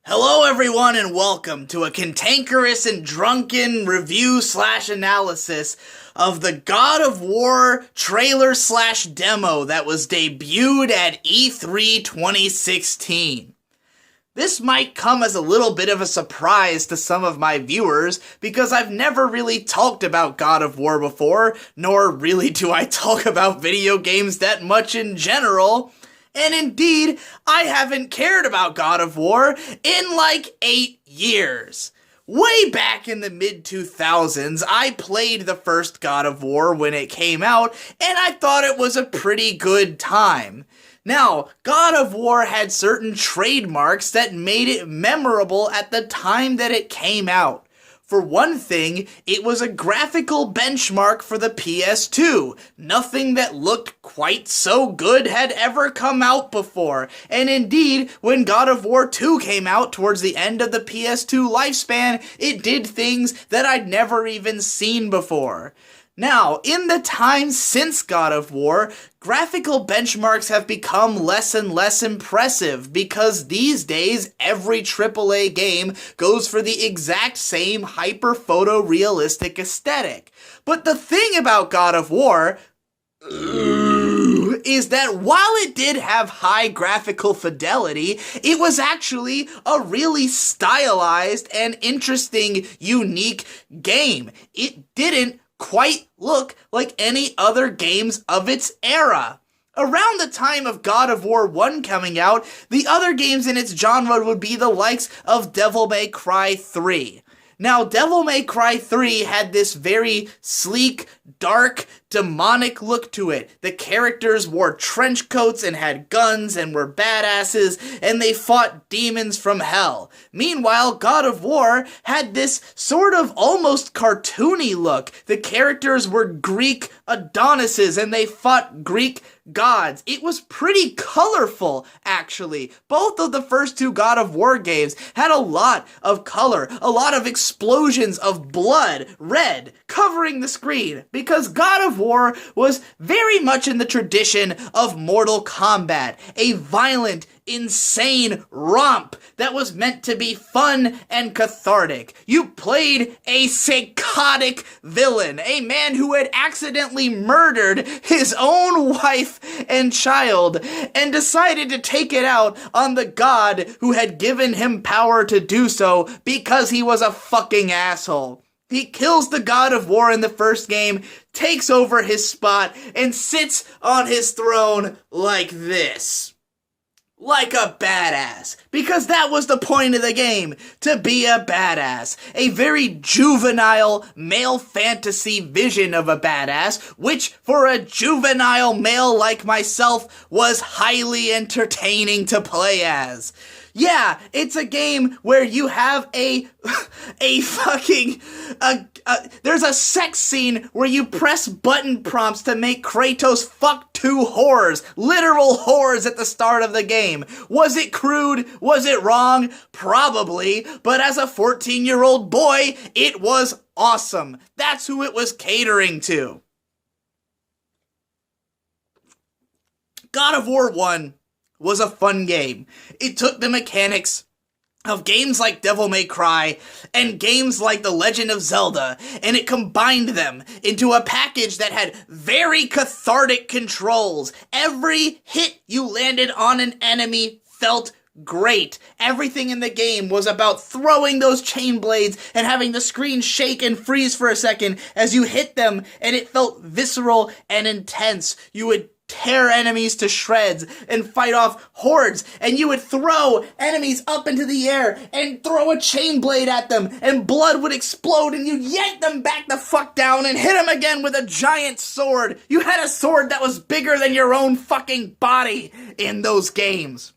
Hello everyone and welcome to a cantankerous and drunken review/analysis of the God of War trailer/demo that was debuted at E3 2016. This might come as a little bit of a surprise to some of my viewers because I've never really talked about God of War before, nor really do I talk about video games that much in general. And indeed, I haven't cared about God of War in like 8 years. Way back in the mid-2000s, I played the first God of War when it came out, and I thought it was a pretty good time. Now, God of War had certain trademarks that made it memorable at the time that it came out. For one thing, it was a graphical benchmark for the PS2. Nothing that looked quite so good had ever come out before. And indeed, when God of War 2 came out towards the end of the PS2 lifespan, it did things that I'd never even seen before. Now, in the time since God of War, graphical benchmarks have become less and less impressive because these days every AAA game goes for the exact same hyper-photorealistic aesthetic. But the thing about God of War is that while it did have high graphical fidelity, it was actually a really stylized and interesting, unique game. It didn't quite look like any other games of its era. Around the time of God of War 1 coming out, the other games in its genre would be the likes of Devil May Cry 3. Now, Devil May Cry 3 had this very sleek, dark, demonic look to it. The characters wore trench coats and had guns and were badasses, and they fought demons from hell. Meanwhile, God of War had this sort of almost cartoony look. The characters were Greek Adonises, and they fought Greek gods. It was pretty colorful, actually. Both of the first two God of War games had a lot of color, a lot of explosions of blood, red, covering the screen, because God of War was very much in the tradition of Mortal Kombat, a violent, insane romp that was meant to be fun and cathartic. You played a psychotic villain, a man who had accidentally murdered his own wife and child, and decided to take it out on the god who had given him power to do so because he was a fucking asshole. He kills the God of War in the first game, takes over his spot, and sits on his throne like this. Like a badass. Because that was the point of the game, to be a badass. A very juvenile male fantasy vision of a badass, which for a juvenile male like myself was highly entertaining to play as. Yeah, it's a game where you have there's a sex scene where you press button prompts to make Kratos fuck two whores, literal whores at the start of the game. Was it crude? Was it wrong? Probably, but as a 14-year-old boy, it was awesome. That's who it was catering to. God of War 1 was a fun game. It took the mechanics of games like Devil May Cry and games like The Legend of Zelda, and it combined them into a package that had very cathartic controls. Every hit you landed on an enemy felt great. Everything in the game was about throwing those chain blades and having the screen shake and freeze for a second as you hit them, and it felt visceral and intense. You would tear enemies to shreds and fight off hordes, and you would throw enemies up into the air and throw a chain blade at them, and blood would explode, and you'd yank them back the fuck down and hit them again with a giant sword. You had a sword that was bigger than your own fucking body in those games.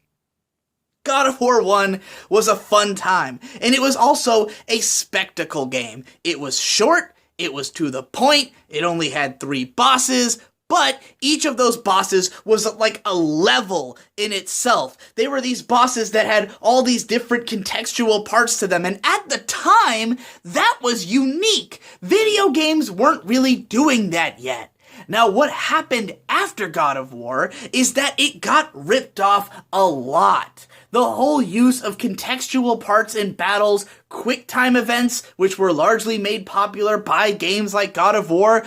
God of War 1 was a fun time, and it was also a spectacle game. It was short, it was to the point, it only had 3 bosses, but each of those bosses was like a level in itself. They were these bosses that had all these different contextual parts to them, and at the time, that was unique. Video games weren't really doing that yet. Now, what happened after God of War is that it got ripped off a lot. The whole use of contextual parts in battles, quick time events, which were largely made popular by games like God of War,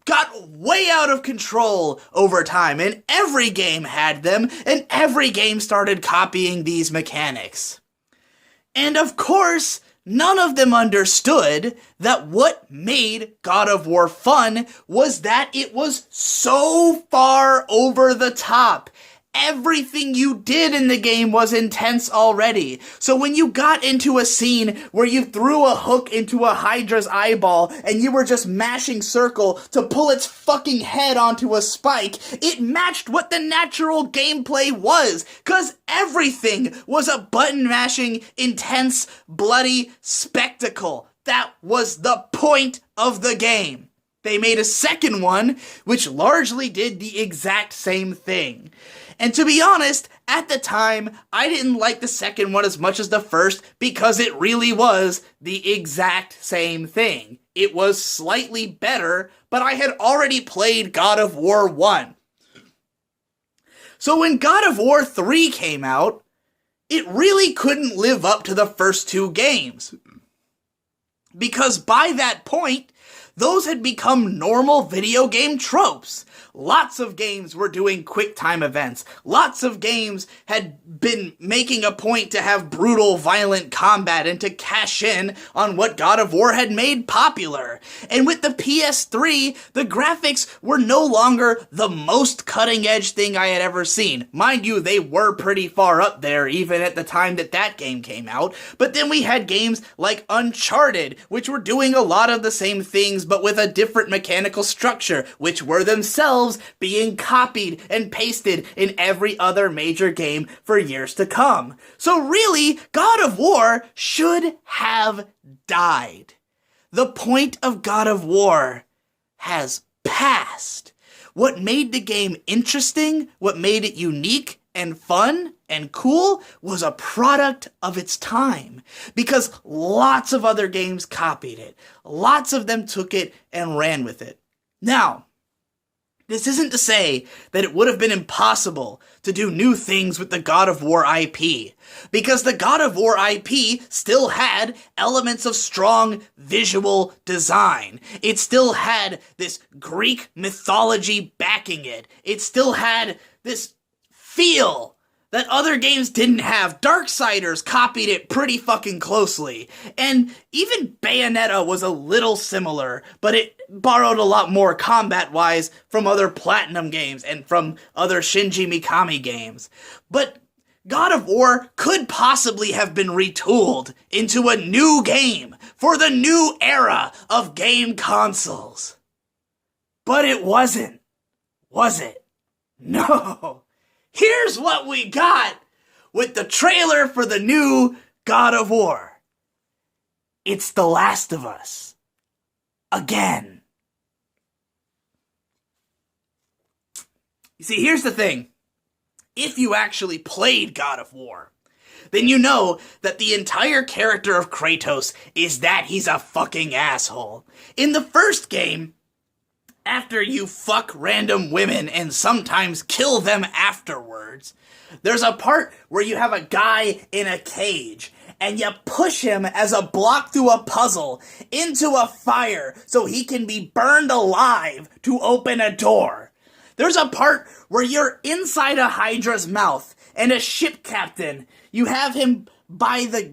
got way out of control over time, and every game had them, and every game started copying these mechanics. And of course, none of them understood that what made God of War fun was that it was so far over the top. Everything you did in the game was intense already. So when you got into a scene where you threw a hook into a Hydra's eyeball and you were just mashing circle to pull its fucking head onto a spike, it matched what the natural gameplay was, cause everything was a button mashing, intense, bloody spectacle. That was the point of the game. They made a second one, which largely did the exact same thing. And to be honest, at the time, I didn't like the second one as much as the first because it really was the exact same thing. It was slightly better, but I had already played God of War 1. So when God of War 3 came out, it really couldn't live up to the first two games. Because by that point, those had become normal video game tropes. Lots of games were doing quick time events. Lots of games had been making a point to have brutal, violent combat and to cash in on what God of War had made popular. And with the PS3, the graphics were no longer the most cutting-edge thing I had ever seen. Mind you, they were pretty far up there even at the time that that game came out. But then we had games like Uncharted, which were doing a lot of the same things but with a different mechanical structure, which were themselves being copied and pasted in every other major game for years to come. So really, God of War should have died. The point of God of War has passed. What made the game interesting, what made it unique and fun and cool, was a product of its time. Because lots of other games copied it. Lots of them took it and ran with it. Now, this isn't to say that it would have been impossible to do new things with the God of War IP, because the God of War IP still had elements of strong visual design. It still had this Greek mythology backing it. It still had this feel that other games didn't have. Darksiders copied it pretty fucking closely. And even Bayonetta was a little similar, but it borrowed a lot more combat-wise from other Platinum games and from other Shinji Mikami games. But God of War could possibly have been retooled into a new game for the new era of game consoles. But it wasn't, was it? No. Here's what we got with the trailer for the new God of War. It's The Last of Us. Again. You see, here's the thing. If you actually played God of War, then you know that the entire character of Kratos is that he's a fucking asshole. In the first game, after you fuck random women and sometimes kill them afterwards, there's a part where you have a guy in a cage and you push him as a block through a puzzle into a fire so he can be burned alive to open a door. There's a part where you're inside a Hydra's mouth and a ship captain, you have him by the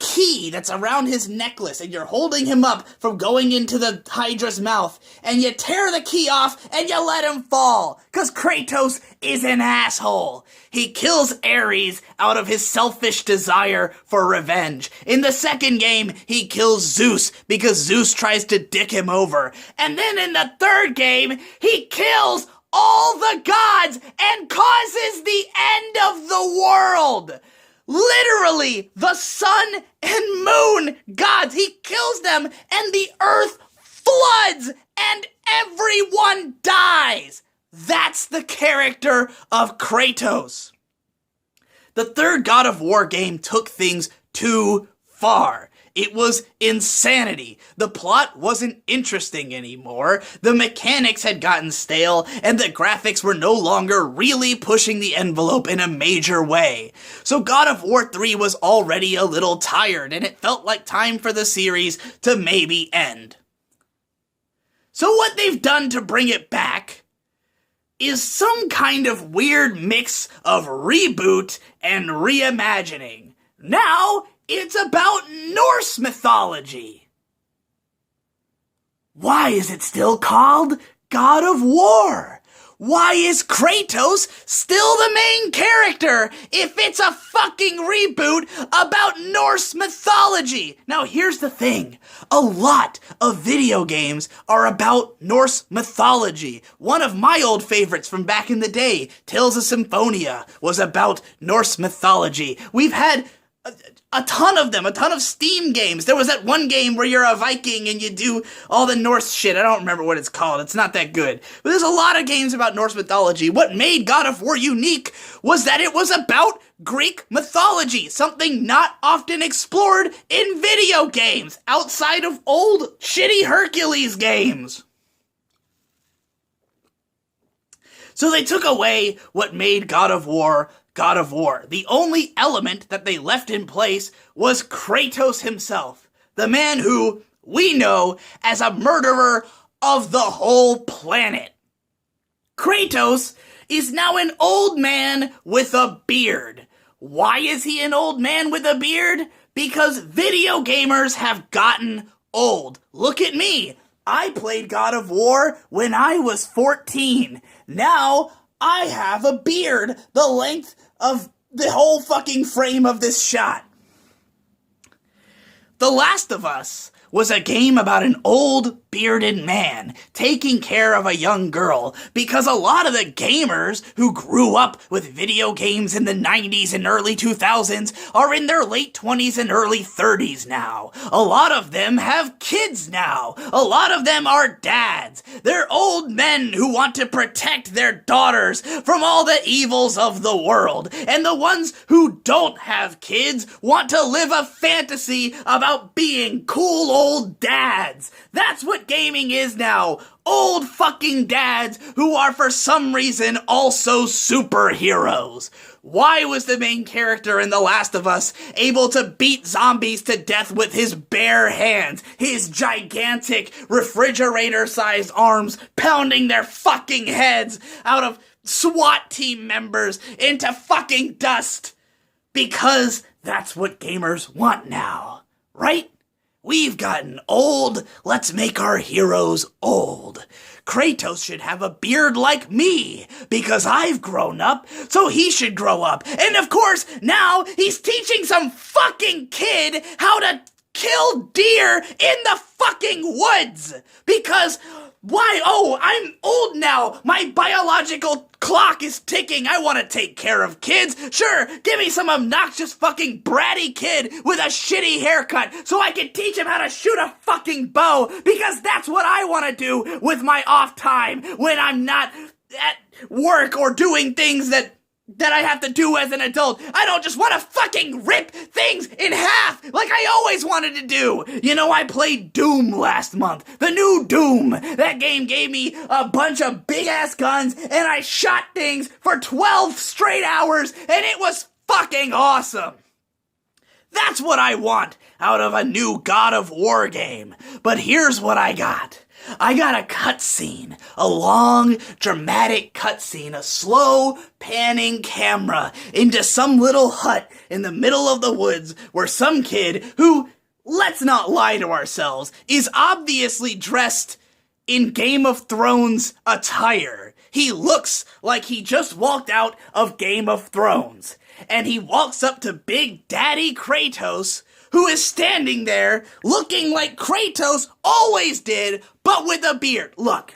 key that's around his necklace and you're holding him up from going into the Hydra's mouth and you tear the key off and you let him fall because Kratos is an asshole. He kills Ares out of his selfish desire for revenge. In the second game, he kills Zeus because Zeus tries to dick him over. And then in the third game, he kills all the gods and causes the end of the world. Literally, the sun and moon gods. He kills them and the earth floods and everyone dies. That's the character of Kratos. The third God of War game took things too far. It was insanity. The plot wasn't interesting anymore, the mechanics had gotten stale, and the graphics were no longer really pushing the envelope in a major way. So God of War 3 was already a little tired, and it felt like time for the series to maybe end. So what they've done to bring it back is some kind of weird mix of reboot and reimagining. Now, it's about Norse mythology. Why is it still called God of War? Why is Kratos still the main character if it's a fucking reboot about Norse mythology? Now here's the thing. A lot of video games are about Norse mythology. One of my old favorites from back in the day, Tales of Symphonia, was about Norse mythology. We've had a ton of them, a ton of Steam games. There was that one game where you're a Viking and you do all the Norse shit. I don't remember what it's called. It's not that good. But there's a lot of games about Norse mythology. What made God of War unique was that it was about Greek mythology, something not often explored in video games outside of old shitty Hercules games. So they took away what made God of War God of War. The only element that they left in place was Kratos himself, the man who we know as a murderer of the whole planet. Kratos is now an old man with a beard. Why is he an old man with a beard? Because video gamers have gotten old. Look at me. I played God of War when I was 14. Now I have a beard the length of the whole fucking frame of this shot. The Last of Us was a game about an old bearded man taking care of a young girl, because a lot of the gamers who grew up with video games in the 90s and early 2000s are in their late 20s and early 30s now. A lot of them have kids now. A lot of them are dads. They're old men who want to protect their daughters from all the evils of the world. And the ones who don't have kids want to live a fantasy about being cool old dads. That's what gaming is now. Old fucking dads who are for some reason also superheroes. Why was the main character in The Last of Us able to beat zombies to death with his bare hands, his gigantic refrigerator-sized arms pounding their fucking heads out of SWAT team members into fucking dust? Because that's what gamers want now, right? We've gotten old, let's make our heroes old. Kratos should have a beard like me, because I've grown up, so he should grow up. And of course, now he's teaching some fucking kid how to kill deer in the fucking woods. Because, why? Oh, I'm old now. My biological clock is ticking. I want to take care of kids. Sure, give me some obnoxious fucking bratty kid with a shitty haircut so I can teach him how to shoot a fucking bow, because that's what I want to do with my off time when I'm not at work or doing things that I have to do as an adult. I don't just want to fucking rip things in half like I always wanted to do. You know, I played Doom last month. The new Doom. That game gave me a bunch of big-ass guns, and I shot things for 12 straight hours, and it was fucking awesome. That's what I want out of a new God of War game. But here's what I got. I got a cutscene, a long, dramatic cutscene, a slow, panning camera into some little hut in the middle of the woods where some kid who, let's not lie to ourselves, is obviously dressed in Game of Thrones attire. He looks like he just walked out of Game of Thrones. And he walks up to Big Daddy Kratos, who is standing there looking like Kratos always did, but with a beard. Look,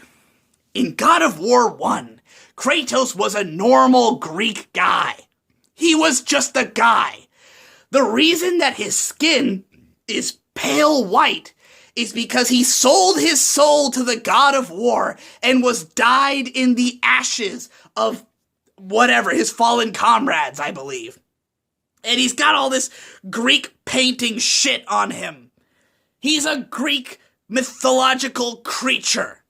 in God of War 1, Kratos was a normal Greek guy. He was just a guy. The reason that his skin is pale white is because he sold his soul to the God of War and was dyed in the ashes of whatever, his fallen comrades, I believe. And he's got all this Greek painting shit on him. He's a Greek mythological creature.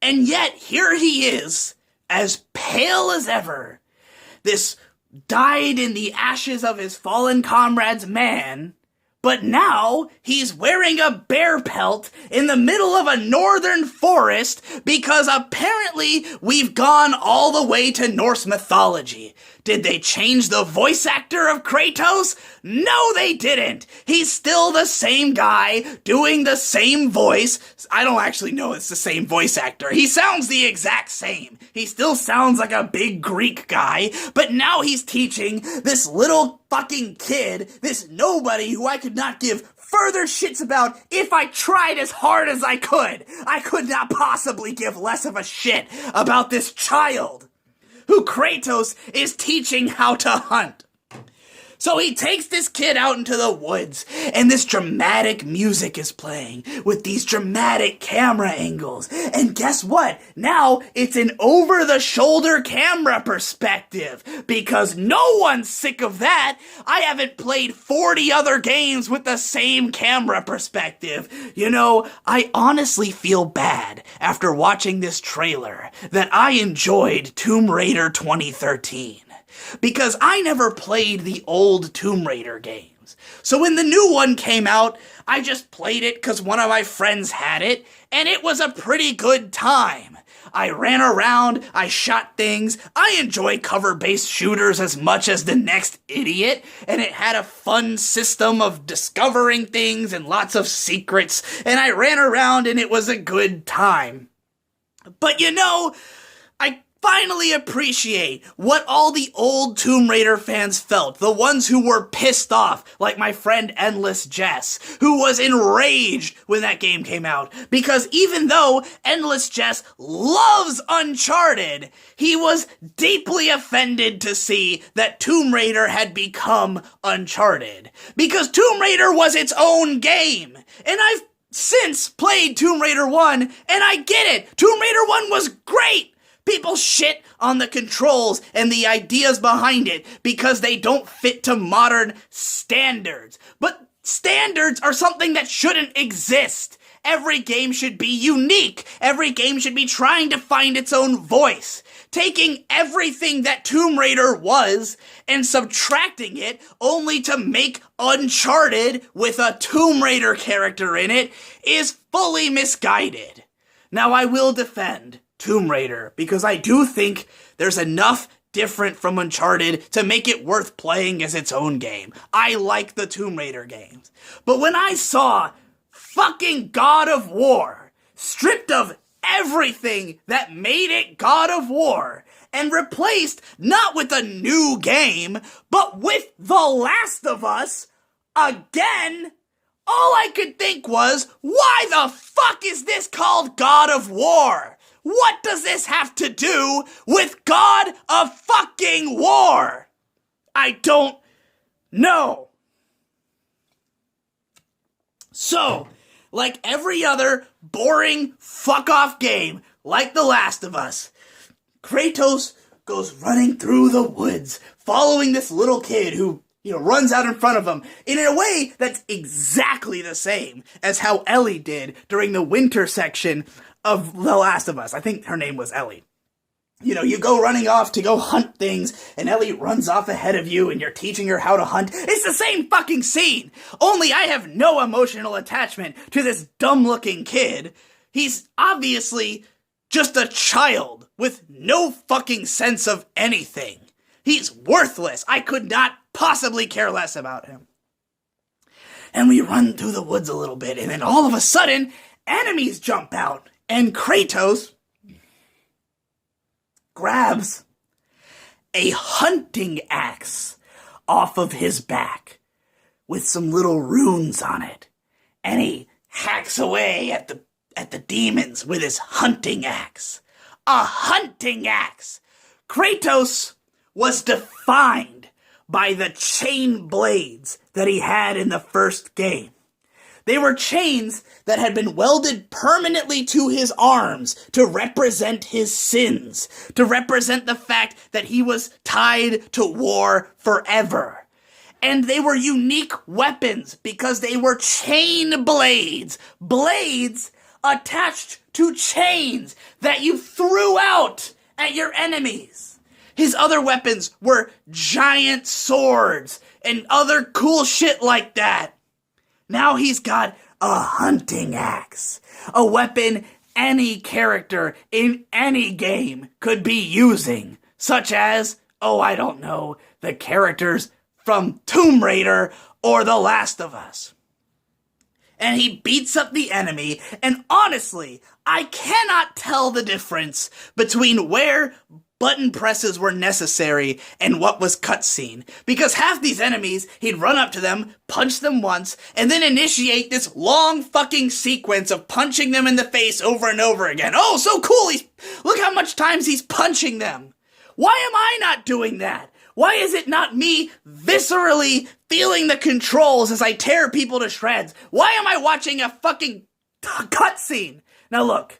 And yet, here he is, as pale as ever, this died in the ashes of his fallen comrade's man, but now he's wearing a bear pelt in the middle of a northern forest because apparently we've gone all the way to Norse mythology. Did they change the voice actor of Kratos? No, they didn't. He's still the same guy doing the same voice. I don't actually know it's the same voice actor. He sounds the exact same. He still sounds like a big Greek guy, but now he's teaching this little fucking kid, this nobody who I could not give further shits about if I tried as hard as I could. I could not possibly give less of a shit about this child who Kratos is teaching how to hunt. So he takes this kid out into the woods, and this dramatic music is playing with these dramatic camera angles. And guess what? Now it's an over-the-shoulder camera perspective, because no one's sick of that. I haven't played 40 other games with the same camera perspective. You know, I honestly feel bad after watching this trailer that I enjoyed Tomb Raider 2013. Because I never played the old Tomb Raider games. So when the new one came out, I just played it because one of my friends had it, and it was a pretty good time. I ran around, I shot things, I enjoy cover-based shooters as much as the next idiot, and it had a fun system of discovering things and lots of secrets, and I ran around and it was a good time. But you know, I finally appreciate what all the old Tomb Raider fans felt. The ones who were pissed off, like my friend Endless Jess, who was enraged when that game came out. Because even though Endless Jess loves Uncharted, he was deeply offended to see that Tomb Raider had become Uncharted. Because Tomb Raider was its own game. And I've since played Tomb Raider 1, and I get it. Tomb Raider 1 was great. People shit on the controls and the ideas behind it because they don't fit to modern standards. But standards are something that shouldn't exist. Every game should be unique. Every game should be trying to find its own voice. Taking everything that Tomb Raider was and subtracting it only to make Uncharted with a Tomb Raider character in it is fully misguided. Now I will defend Tomb Raider, because I do think there's enough different from Uncharted to make it worth playing as its own game. I like the Tomb Raider games. But when I saw fucking God of War stripped of everything that made it God of War and replaced not with a new game, but with The Last of Us again, all I could think was, why the fuck is this called God of War? What does this have to do with God of fucking War? I don't know. So, like every other boring fuck-off game, like The Last of Us, Kratos goes running through the woods, following this little kid who, runs out in front of him in a way that's exactly the same as how Ellie did during the winter section of The Last of Us. I think her name was Ellie. You go running off to go hunt things, and Ellie runs off ahead of you, and you're teaching her how to hunt. It's the same fucking scene! Only I have no emotional attachment to this dumb-looking kid. He's obviously just a child with no fucking sense of anything. He's worthless. I could not possibly care less about him. And we run through the woods a little bit, and then all of a sudden, enemies jump out. And Kratos grabs a hunting axe off of his back with some little runes on it. And he hacks away at the demons with his hunting axe. A hunting axe! Kratos was defined by the chain blades that he had in the first game. They were chains that had been welded permanently to his arms to represent his sins, to represent the fact that he was tied to war forever. And they were unique weapons because they were chain blades. Blades attached to chains that you threw out at your enemies. His other weapons were giant swords and other cool shit like that. Now he's got a hunting axe, a weapon any character in any game could be using, such as, oh, I don't know, the characters from Tomb Raider or The Last of Us. And he beats up the enemy, and honestly, I cannot tell the difference between where button presses were necessary and what was cutscene. Because half these enemies, he'd run up to them, punch them once, and then initiate this long fucking sequence of punching them in the face over and over again. Oh, so cool! Look how much times he's punching them. Why am I not doing that? Why is it not me viscerally feeling the controls as I tear people to shreds? Why am I watching a fucking cutscene? Now look,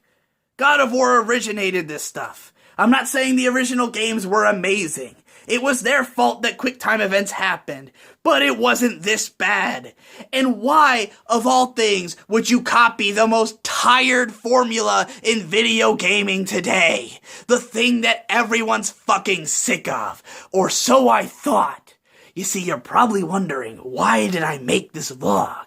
God of War originated this stuff. I'm not saying the original games were amazing. It was their fault that QuickTime events happened, but it wasn't this bad. And why, of all things, would you copy the most tired formula in video gaming today? The thing that everyone's fucking sick of. Or so I thought. You see, you're probably wondering, why did I make this vlog?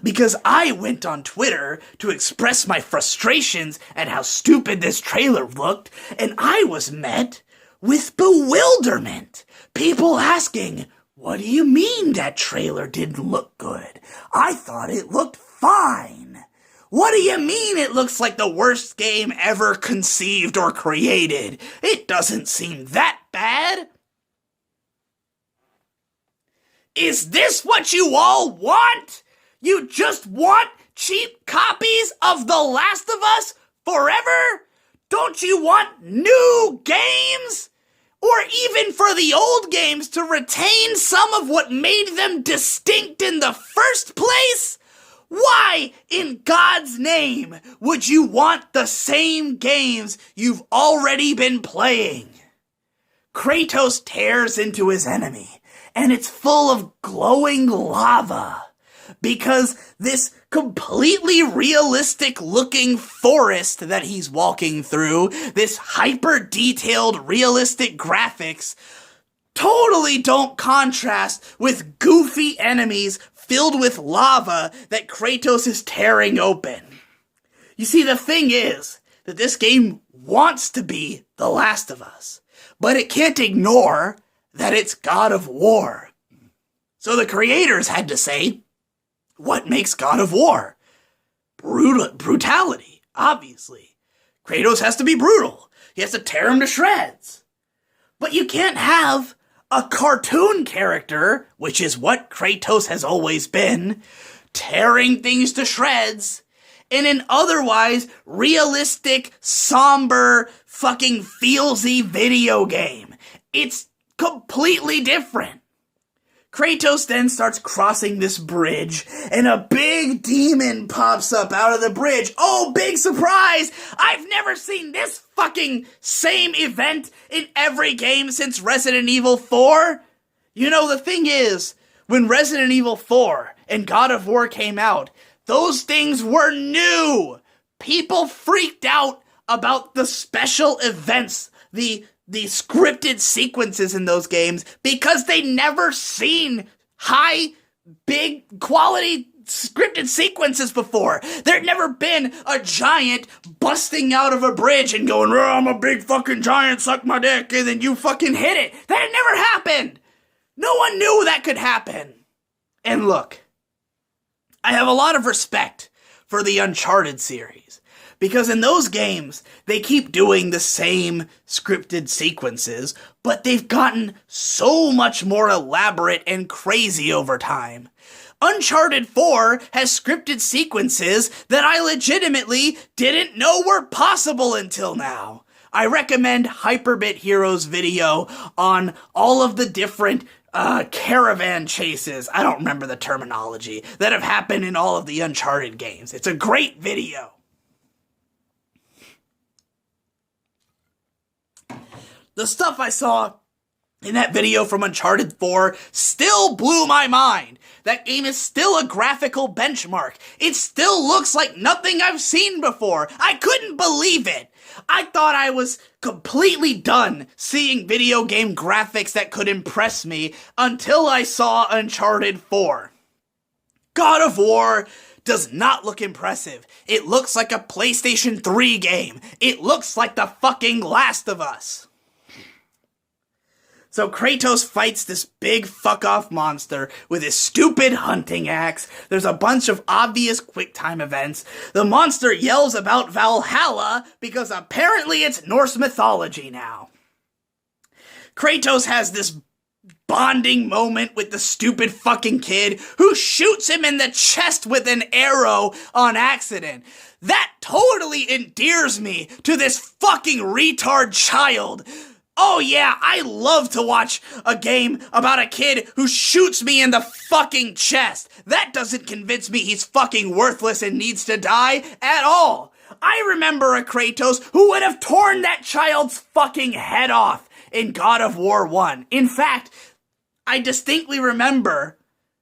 Because I went on Twitter to express my frustrations at how stupid this trailer looked, and I was met with bewilderment. People asking, what do you mean that trailer didn't look good? I thought it looked fine. What do you mean it looks like the worst game ever conceived or created? It doesn't seem that bad. Is this what you all want? You just want cheap copies of The Last of Us forever? Don't you want new games? Or even for the old games to retain some of what made them distinct in the first place? Why, in God's name, would you want the same games you've already been playing? Kratos tears into his enemy, and it's full of glowing lava. Because this completely realistic looking forest that he's walking through, this hyper detailed realistic graphics, totally don't contrast with goofy enemies filled with lava that Kratos is tearing open. You see, the thing is that this game wants to be The Last of Us, but it can't ignore that it's God of War. So the creators had to say, what makes God of War? Brutality, obviously. Kratos has to be brutal. He has to tear him to shreds. But you can't have a cartoon character, which is what Kratos has always been, tearing things to shreds in an otherwise realistic, somber, fucking feelsy video game. It's completely different. Kratos then starts crossing this bridge, and a big demon pops up out of the bridge. Oh, big surprise! I've never seen this fucking same event in every game since Resident Evil 4. You know, the thing is, when Resident Evil 4 and God of War came out, those things were new. People freaked out about the special events, the scripted sequences in those games because they'd never seen high, big quality scripted sequences before. There'd never been a giant busting out of a bridge and going, oh, I'm a big fucking giant, suck my dick, and then you fucking hit it. That had never happened. No one knew that could happen. And look, I have a lot of respect for the Uncharted series. Because in those games, they keep doing the same scripted sequences, but they've gotten so much more elaborate and crazy over time. Uncharted 4 has scripted sequences that I legitimately didn't know were possible until now. I recommend Hyperbit Hero's video on all of the different caravan chases, I don't remember the terminology, that have happened in all of the Uncharted games. It's a great video. The stuff I saw in that video from Uncharted 4 still blew my mind. That game is still a graphical benchmark. It still looks like nothing I've seen before. I couldn't believe it. I thought I was completely done seeing video game graphics that could impress me until I saw Uncharted 4. God of War does not look impressive. It looks like a PlayStation 3 game. It looks like the fucking Last of Us. So Kratos fights this big fuck-off monster with his stupid hunting axe. There's a bunch of obvious quick-time events. The monster yells about Valhalla because apparently it's Norse mythology now. Kratos has this bonding moment with the stupid fucking kid who shoots him in the chest with an arrow on accident. That totally endears me to this fucking retard child. Oh yeah, I love to watch a game about a kid who shoots me in the fucking chest. That doesn't convince me he's fucking worthless and needs to die at all. I remember a Kratos who would have torn that child's fucking head off in God of War 1. In fact, I distinctly remember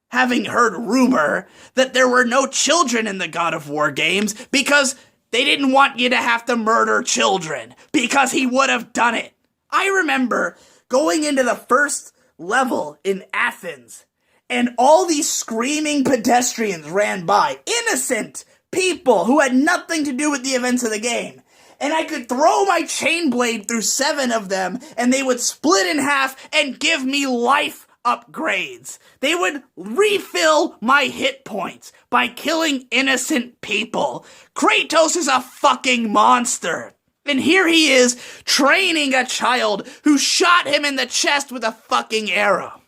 having heard rumor that there were no children in the God of War games because they didn't want you to have to murder children, because he would have done it. I remember going into the first level in Athens, and all these screaming pedestrians ran by, innocent people who had nothing to do with the events of the game. And I could throw my chain blade through 7 of them, and they would split in half and give me life upgrades. They would refill my hit points by killing innocent people. Kratos is a fucking monster. And here he is, training a child who shot him in the chest with a fucking arrow.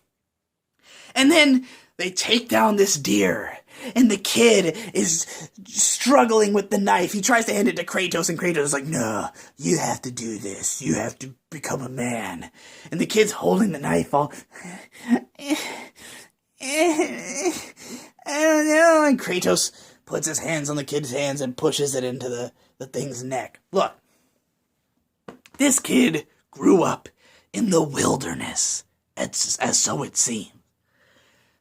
And then they take down this deer, and the kid is struggling with the knife. He tries to hand it to Kratos, and Kratos is like, no, you have to do this. You have to become a man. And the kid's holding the knife all, I don't know. And Kratos puts his hands on the kid's hands and pushes it into the thing's neck. Look. This kid grew up in the wilderness, as so it seems.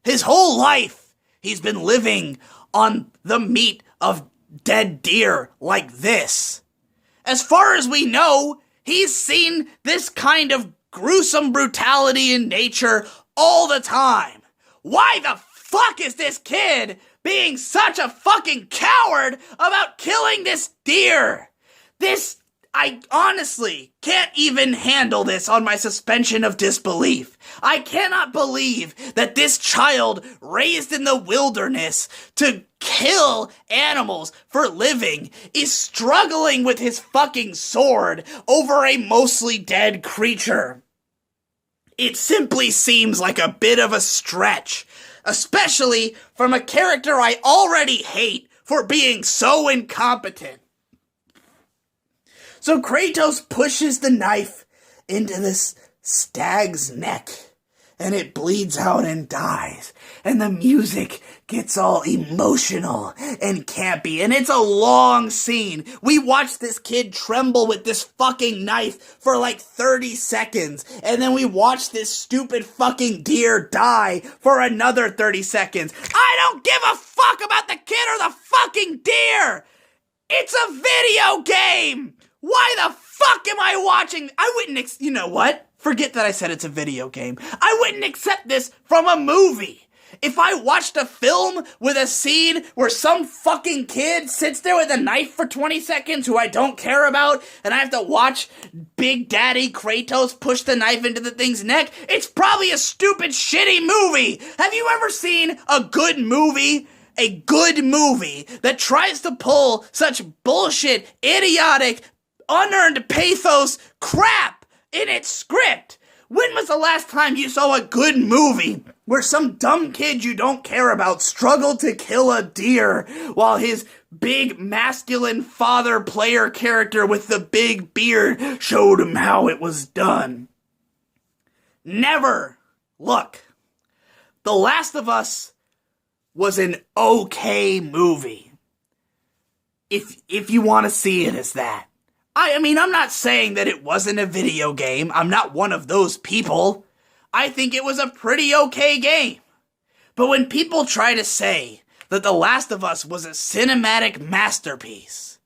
His whole life, he's been living on the meat of dead deer like this. As far as we know, he's seen this kind of gruesome brutality in nature all the time. Why the fuck is this kid being such a fucking coward about killing this deer? I honestly can't even handle this on my suspension of disbelief. I cannot believe that this child raised in the wilderness to kill animals for living is struggling with his fucking sword over a mostly dead creature. It simply seems like a bit of a stretch, especially from a character I already hate for being so incompetent. So Kratos pushes the knife into this stag's neck, and it bleeds out and dies. And the music gets all emotional and campy, and it's a long scene. We watch this kid tremble with this fucking knife for like 30 seconds, and then we watch this stupid fucking deer die for another 30 seconds. I don't give a fuck about the kid or the fucking deer! It's a video game! Why the fuck am I watching? I wouldn't, you know what? Forget that I said it's a video game. I wouldn't accept this from a movie. If I watched a film with a scene where some fucking kid sits there with a knife for 20 seconds who I don't care about, and I have to watch Big Daddy Kratos push the knife into the thing's neck, it's probably a stupid, shitty movie. Have you ever seen a good movie? A good movie that tries to pull such bullshit, idiotic, unearned pathos crap in its script. When was the last time you saw a good movie where some dumb kid you don't care about struggled to kill a deer while his big masculine father player character with the big beard showed him how it was done? Never. Look, The Last of Us was an okay movie. If you want to see it as that. I mean, I'm not saying that it wasn't a video game. I'm not one of those people. I think it was a pretty okay game. But when people try to say that The Last of Us was a cinematic masterpiece,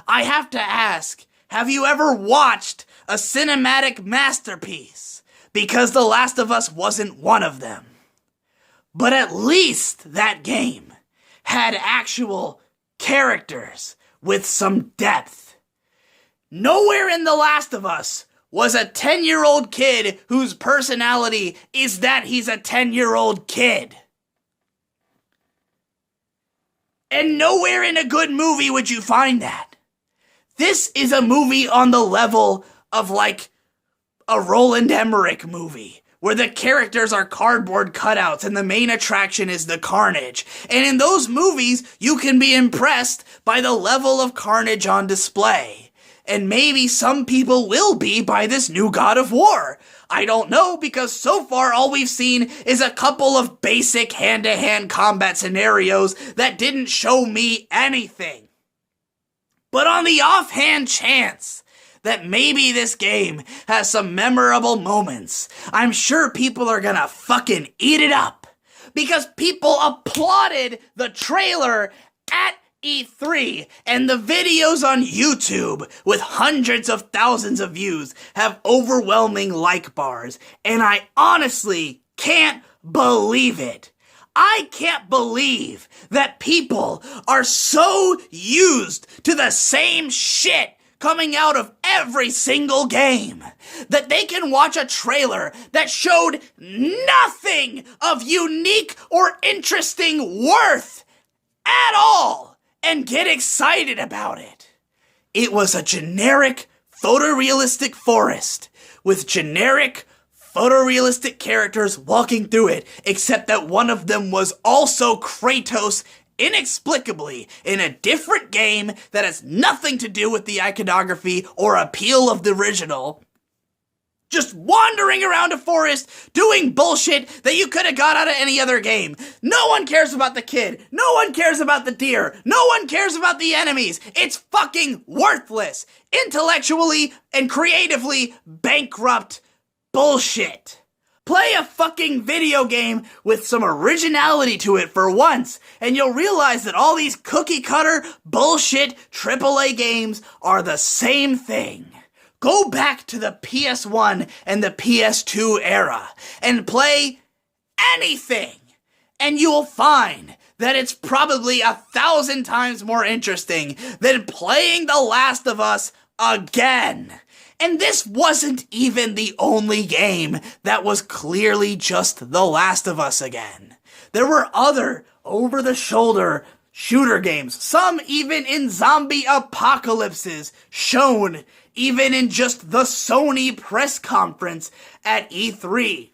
I have to ask, have you ever watched a cinematic masterpiece? Because The Last of Us wasn't one of them. But at least that game had actual characters with some depth. Nowhere in The Last of Us was a 10-year-old kid whose personality is that he's a 10-year-old kid. And nowhere in a good movie would you find that. This is a movie on the level of like a Roland Emmerich movie, where the characters are cardboard cutouts and the main attraction is the carnage. And in those movies, you can be impressed by the level of carnage on display. And maybe some people will be by this new God of War. I don't know, because so far all we've seen is a couple of basic hand-to-hand combat scenarios that didn't show me anything. But on the offhand chance that maybe this game has some memorable moments, I'm sure people are gonna fucking eat it up. Because people applauded the trailer at E3, and the videos on YouTube with hundreds of thousands of views have overwhelming like bars, and I honestly can't believe it. I can't believe that people are so used to the same shit coming out of every single game that they can watch a trailer that showed nothing of unique or interesting worth at all and get excited about it. It was a generic photorealistic forest with generic photorealistic characters walking through it, except that one of them was also Kratos inexplicably in a different game that has nothing to do with the iconography or appeal of the original. Just wandering around a forest, doing bullshit that you could have got out of any other game. No one cares about the kid. No one cares about the deer. No one cares about the enemies. It's fucking worthless. Intellectually and creatively bankrupt bullshit. Play a fucking video game with some originality to it for once, and you'll realize that all these cookie-cutter bullshit AAA games are the same thing. Go back to the PS1 and the PS2 era and play anything, and you'll find that it's probably 1,000 times more interesting than playing The Last of Us again. And this wasn't even the only game that was clearly just The Last of Us again. There were other over-the-shoulder shooter games, some even in zombie apocalypses, shown even in just the Sony press conference at E3.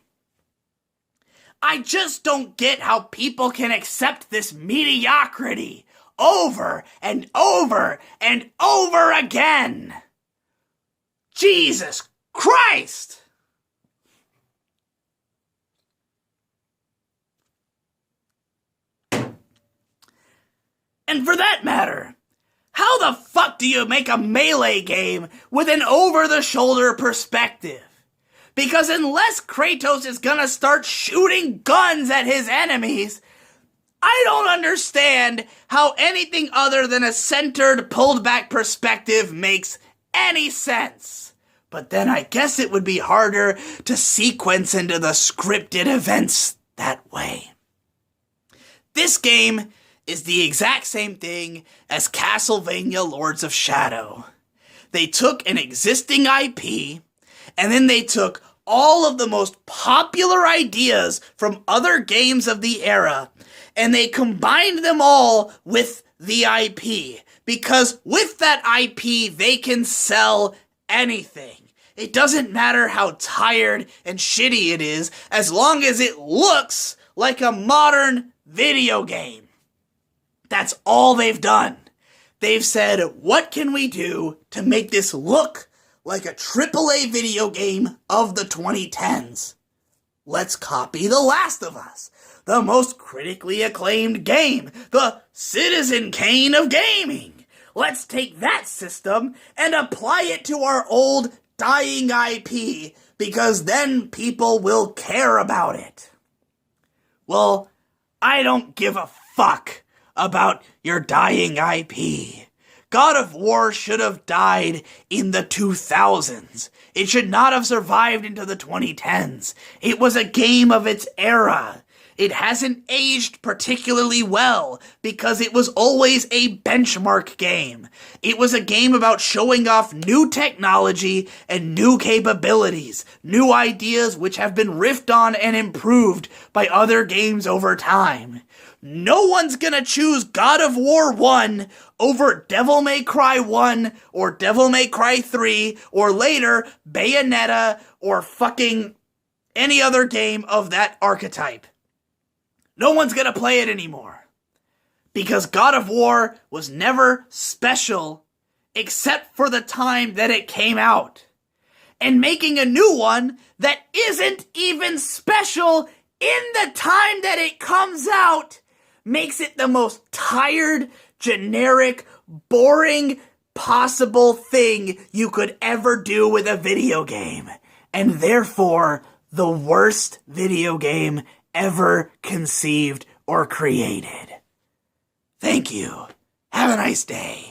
I just don't get how people can accept this mediocrity over and over and over again. Jesus Christ! And for that matter, how the fuck do you make a melee game with an over-the-shoulder perspective? Because unless Kratos is gonna start shooting guns at his enemies, I don't understand how anything other than a centered, pulled-back perspective makes any sense. But then I guess it would be harder to sequence into the scripted events that way. This game is the exact same thing as Castlevania Lords of Shadow. They took an existing IP, and then they took all of the most popular ideas from other games of the era, and they combined them all with the IP. Because with that IP, they can sell anything. It doesn't matter how tired and shitty it is, as long as it looks like a modern video game. That's all they've done. They've said, what can we do to make this look like a AAA video game of the 2010s? Let's copy The Last of Us, the most critically acclaimed game, the Citizen Kane of gaming. Let's take that system and apply it to our old dying IP because then people will care about it. Well, I don't give a fuck about your dying IP. God of War should have died in the 2000s. It should not have survived into the 2010s. It was a game of its era. It hasn't aged particularly well because it was always a benchmark game. It was a game about showing off new technology and new capabilities, new ideas which have been riffed on and improved by other games over time. No one's gonna choose God of War 1 over Devil May Cry 1 or Devil May Cry 3 or later Bayonetta or fucking any other game of that archetype. No one's gonna play it anymore. Because God of War was never special except for the time that it came out. And making a new one that isn't even special in the time that it comes out makes it the most tired, generic, boring possible thing you could ever do with a video game. And therefore, the worst video game ever conceived or created. Thank you. Have a nice day.